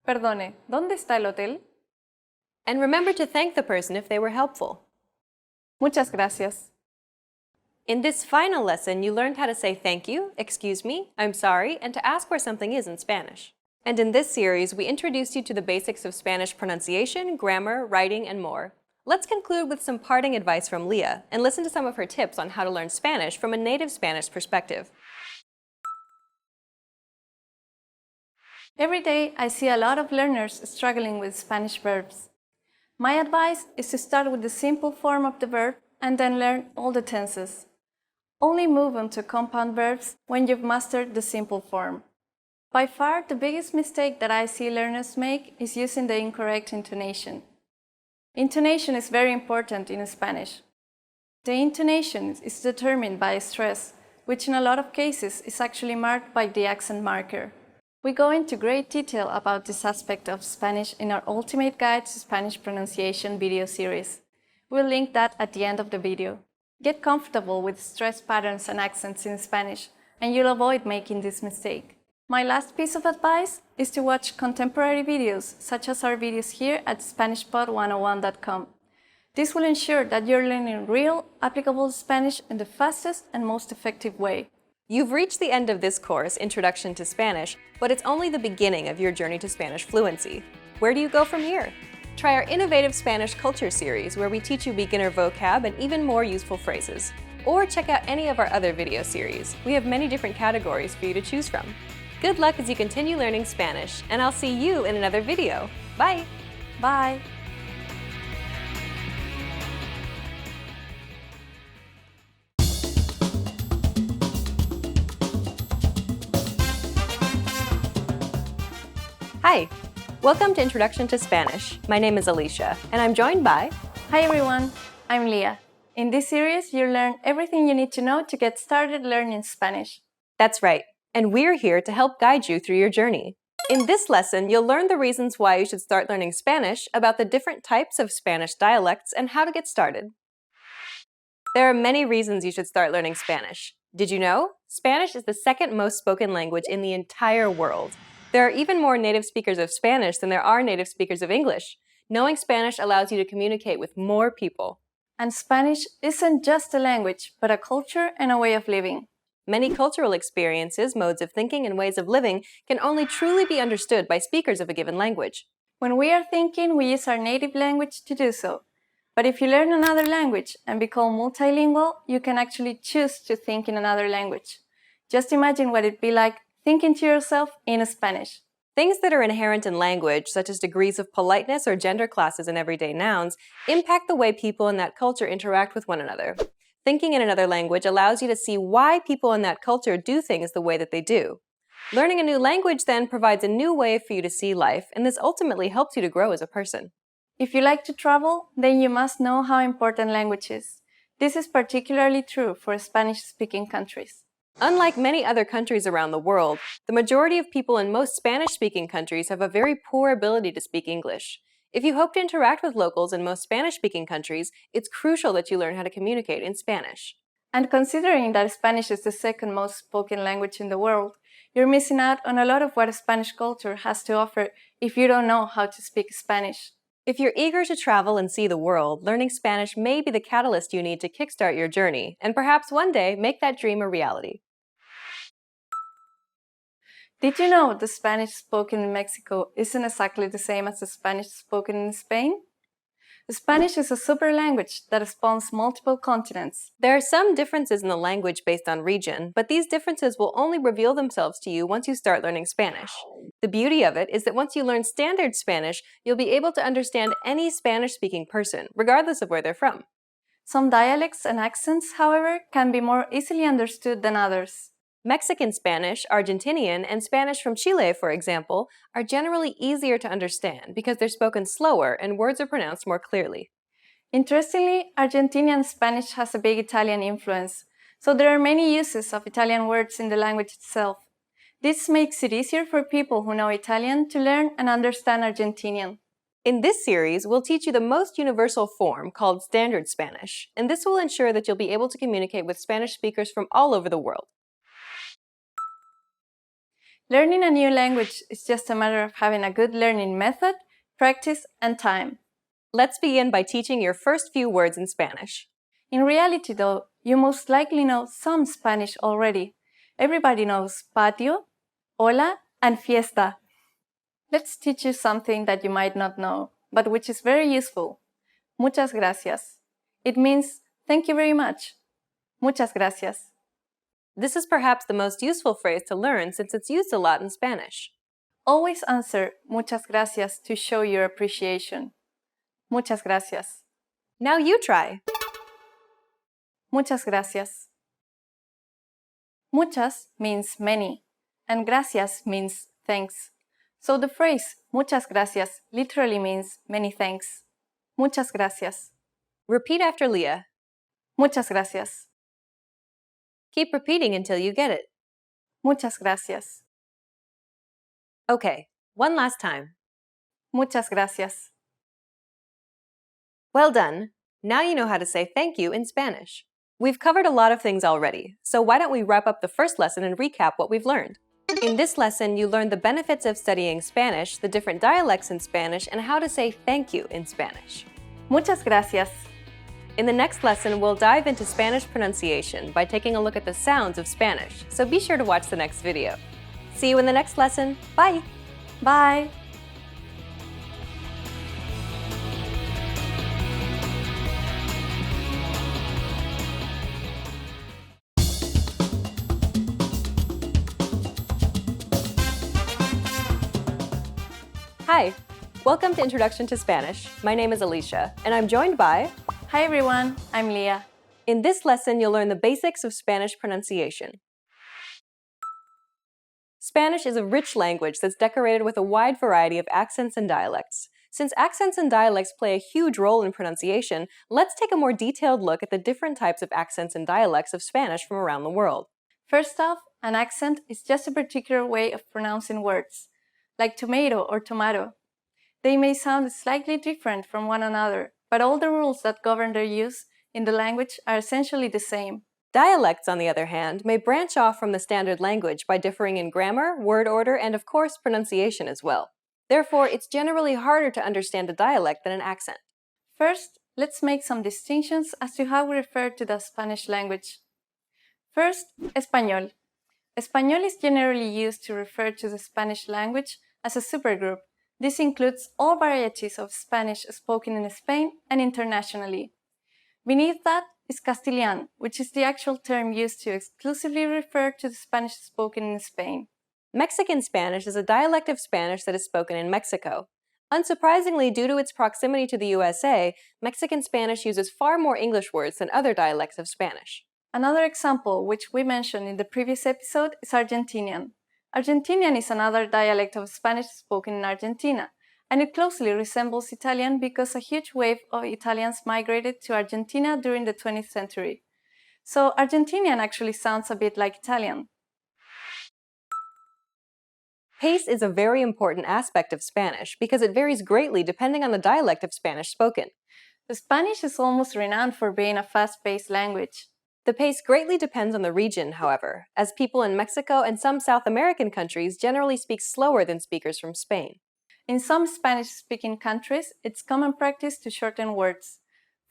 Perdone, ¿dónde está el hotel? and remember to thank the person if they were helpful. Muchas gracias. In this final lesson, you learned how to say thank you, excuse me, I'm sorry, and to ask where something is in Spanish. And in this series, we introduced you to the basics of Spanish pronunciation, grammar, writing, and more. Let's conclude with some parting advice from Leah and listen to some of her tips on how to learn Spanish from a native Spanish perspective. Every day, I see a lot of learners struggling with Spanish verbs. My advice is to start with the simple form of the verb and then learn all the tenses. Only move on to compound verbs when you've mastered the simple form. By far, the biggest mistake that I see learners make is using the incorrect intonation. Intonation is very important in Spanish. The intonation is determined by stress, which in a lot of cases is actually marked by the accent marker. We go into great detail about this aspect of Spanish in our Ultimate Guide to Spanish Pronunciation video series. We'll link that at the end of the video. Get comfortable with stress patterns and accents in Spanish, and you'll avoid making this mistake. My last piece of advice is to watch contemporary videos, such as our videos here at SpanishPod101.com. This will ensure that you're learning real, applicable Spanish in the fastest and most effective way. You've reached the end of this course, Introduction to Spanish, but it's only the beginning of your journey to Spanish fluency. Where do you go from here? Try our innovative Spanish culture series, where we teach you beginner vocab and even more useful phrases. Or check out any of our other video series. We have many different categories for you to choose from. Good luck as you continue learning Spanish, and I'll see you in another video. Bye! Bye! Hi! Welcome to Introduction to Spanish. My name is Alicia, and I'm joined by... Hi everyone, I'm Leah. In this series, you'll learn everything you need to know to get started learning Spanish. That's right, and we're here to help guide you through your journey. In this lesson, you'll learn the reasons why you should start learning Spanish, about the different types of Spanish dialects, and how to get started. There are many reasons you should start learning Spanish. Did you know? Spanish is the second most spoken language in the entire world. There are even more native speakers of Spanish than there are native speakers of English. Knowing Spanish allows you to communicate with more people. And Spanish isn't just a language, but a culture and a way of living. Many cultural experiences, modes of thinking, and ways of living can only truly be understood by speakers of a given language. When we are thinking, we use our native language to do so. But if you learn another language and become multilingual, you can actually choose to think in another language. Just imagine what it'd be like thinking to yourself in Spanish. Things that are inherent in language, such as degrees of politeness or gender classes in everyday nouns, impact the way people in that culture interact with one another. Thinking in another language allows you to see why people in that culture do things the way that they do. Learning a new language then provides a new way for you to see life, and this ultimately helps you to grow as a person. If you like to travel, then you must know how important language is. This is particularly true for Spanish-speaking countries. Unlike many other countries around the world, the majority of people in most Spanish-speaking countries have a very poor ability to speak English. If you hope to interact with locals in most Spanish-speaking countries, it's crucial that you learn how to communicate in Spanish. And considering that Spanish is the second most spoken language in the world, you're missing out on a lot of what Spanish culture has to offer if you don't know how to speak Spanish. If you're eager to travel and see the world, learning Spanish may be the catalyst you need to kickstart your journey, and perhaps one day make that dream a reality. Did you know the Spanish spoken in Mexico isn't exactly the same as the Spanish spoken in Spain? Spanish is a super language that spans multiple continents. There are some differences in the language based on region, but these differences will only reveal themselves to you once you start learning Spanish. The beauty of it is that once you learn standard Spanish, you'll be able to understand any Spanish-speaking person, regardless of where they're from. Some dialects and accents, however, can be more easily understood than others. Mexican Spanish, Argentinian, and Spanish from Chile, for example, are generally easier to understand because they're spoken slower and words are pronounced more clearly. Interestingly, Argentinian Spanish has a big Italian influence, so there are many uses of Italian words in the language itself. This makes it easier for people who know Italian to learn and understand Argentinian. In this series, we'll teach you the most universal form called Standard Spanish, and this will ensure that you'll be able to communicate with Spanish speakers from all over the world. Learning a new language is just a matter of having a good learning method, practice, and time. Let's begin by teaching your first few words in Spanish. In reality, though, you most likely know some Spanish already. Everybody knows patio, hola, and fiesta. Let's teach you something that you might not know, but which is very useful. Muchas gracias. It means thank you very much. Muchas gracias. This is perhaps the most useful phrase to learn since it's used a lot in Spanish. Always answer muchas gracias to show your appreciation. Muchas gracias. Now you try. Muchas gracias. Muchas means many, and gracias means thanks. So the phrase muchas gracias literally means many thanks. Muchas gracias. Repeat after Leah. Muchas gracias. Keep repeating until you get it. Muchas gracias. Okay, one last time. Muchas gracias. Well done. Now you know how to say thank you in Spanish. We've covered a lot of things already, so why don't we wrap up the first lesson and recap what we've learned? In this lesson, you learned the benefits of studying Spanish, the different dialects in Spanish, and how to say thank you in Spanish. Muchas gracias. In the next lesson, we'll dive into Spanish pronunciation by taking a look at the sounds of Spanish, so be sure to watch the next video. See you in the next lesson. Bye! Bye! Hi! Welcome to Introduction to Spanish. My name is Alicia, and I'm joined by... Hi everyone, I'm Leah. In this lesson, you'll learn the basics of Spanish pronunciation. Spanish is a rich language that's decorated with a wide variety of accents and dialects. Since accents and dialects play a huge role in pronunciation, let's take a more detailed look at the different types of accents and dialects of Spanish from around the world. First off, an accent is just a particular way of pronouncing words, like tomato or tomato. They may sound slightly different from one another, but all the rules that govern their use in the language are essentially the same. Dialects, on the other hand, may branch off from the standard language by differing in grammar, word order, and of course pronunciation as well. Therefore, it's generally harder to understand a dialect than an accent. First, let's make some distinctions as to how we refer to the Spanish language. First, español. Español is generally used to refer to the Spanish language as a supergroup. This includes all varieties of Spanish spoken in Spain and internationally. Beneath that is Castilian, which is the actual term used to exclusively refer to the Spanish spoken in Spain. Mexican Spanish is a dialect of Spanish that is spoken in Mexico. Unsurprisingly, due to its proximity to the USA, Mexican Spanish uses far more English words than other dialects of Spanish. Another example, which we mentioned in the previous episode, is Argentinian. Argentinian is another dialect of Spanish spoken in Argentina, and it closely resembles Italian because a huge wave of Italians migrated to Argentina during the 20th century. So Argentinian actually sounds a bit like Italian. Pace is a very important aspect of Spanish because it varies greatly depending on the dialect of Spanish spoken. The Spanish is almost renowned for being a fast-paced language. The pace greatly depends on the region, however, as people in Mexico and some South American countries generally speak slower than speakers from Spain. In some Spanish-speaking countries, it's common practice to shorten words.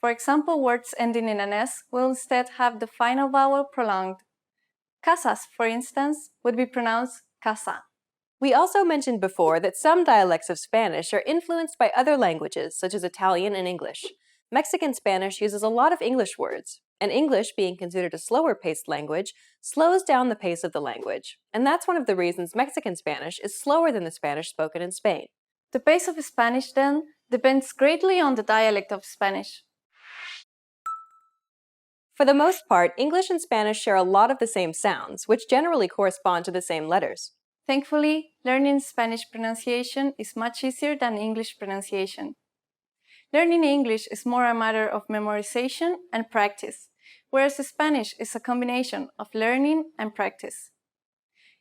For example, words ending in an S will instead have the final vowel prolonged. Casas, for instance, would be pronounced casa. We also mentioned before that some dialects of Spanish are influenced by other languages, such as Italian and English. Mexican Spanish uses a lot of English words, and English, being considered a slower-paced language, slows down the pace of the language. And that's one of the reasons Mexican Spanish is slower than the Spanish spoken in Spain. The pace of Spanish, then, depends greatly on the dialect of Spanish. For the most part, English and Spanish share a lot of the same sounds, which generally correspond to the same letters. Thankfully, learning Spanish pronunciation is much easier than English pronunciation. Learning English is more a matter of memorization and practice, whereas Spanish is a combination of learning and practice.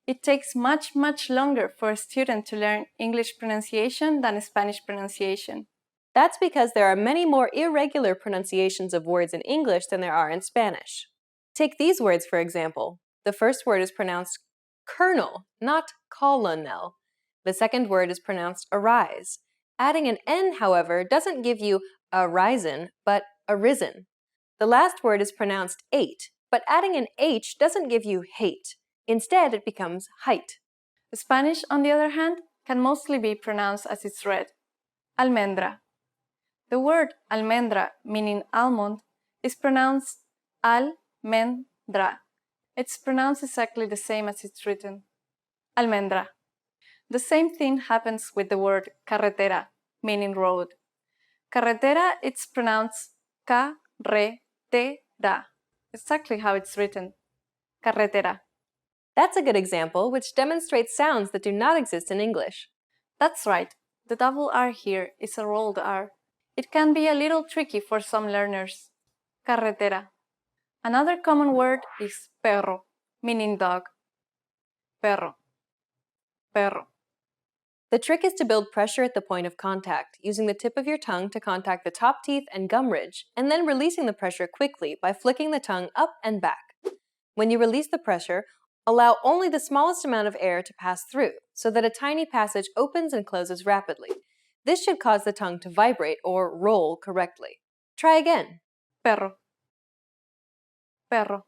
It takes much longer for a student to learn English pronunciation than Spanish pronunciation. That's because there are many more irregular pronunciations of words in English than there are in Spanish. Take these words, for example. The first word is pronounced colonel, not colonel. The second word is pronounced arise. Adding an N, however, doesn't give you arisen, but arisen. The last word is pronounced ate, but adding an H doesn't give you hate. Instead, it becomes height. Spanish, on the other hand, can mostly be pronounced as it's read. Almendra. The word almendra, meaning almond, is pronounced al-men-dra. It's pronounced exactly the same as it's written. Almendra. The same thing happens with the word carretera, meaning road. Carretera, it's pronounced ca-re-te-ra. Exactly how it's written. Carretera. That's a good example, which demonstrates sounds that do not exist in English. That's right. The double R here is a rolled R. It can be a little tricky for some learners. Carretera. Another common word is perro, meaning dog. Perro. Perro. The trick is to build pressure at the point of contact, using the tip of your tongue to contact the top teeth and gum ridge, and then releasing the pressure quickly by flicking the tongue up and back. When you release the pressure, allow only the smallest amount of air to pass through, so that a tiny passage opens and closes rapidly. This should cause the tongue to vibrate or roll correctly. Try again. Perro. Perro.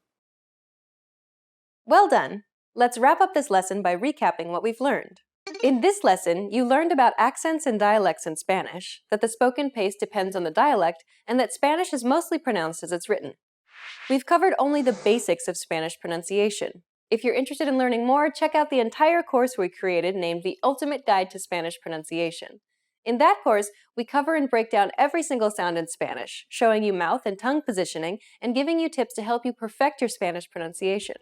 Well done! Let's wrap up this lesson by recapping what we've learned. In this lesson, you learned about accents and dialects in Spanish, that the spoken pace depends on the dialect, and that Spanish is mostly pronounced as it's written. We've covered only the basics of Spanish pronunciation. If you're interested in learning more, check out the entire course we created named The Ultimate Guide to Spanish Pronunciation. In that course, we cover and break down every single sound in Spanish, showing you mouth and tongue positioning and giving you tips to help you perfect your Spanish pronunciation.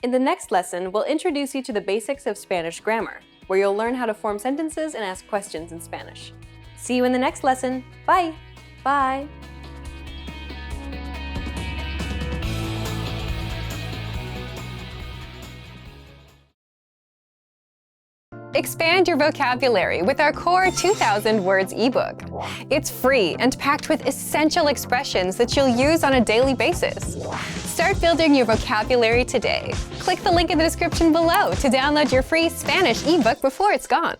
In the next lesson, we'll introduce you to the basics of Spanish grammar, where you'll learn how to form sentences and ask questions in Spanish. See you in the next lesson. Bye! Bye! Expand your vocabulary with our Core 2000 Words ebook. It's free and packed with essential expressions that you'll use on a daily basis. Start building your vocabulary today. Click the link in the description below to download your free Spanish ebook before it's gone.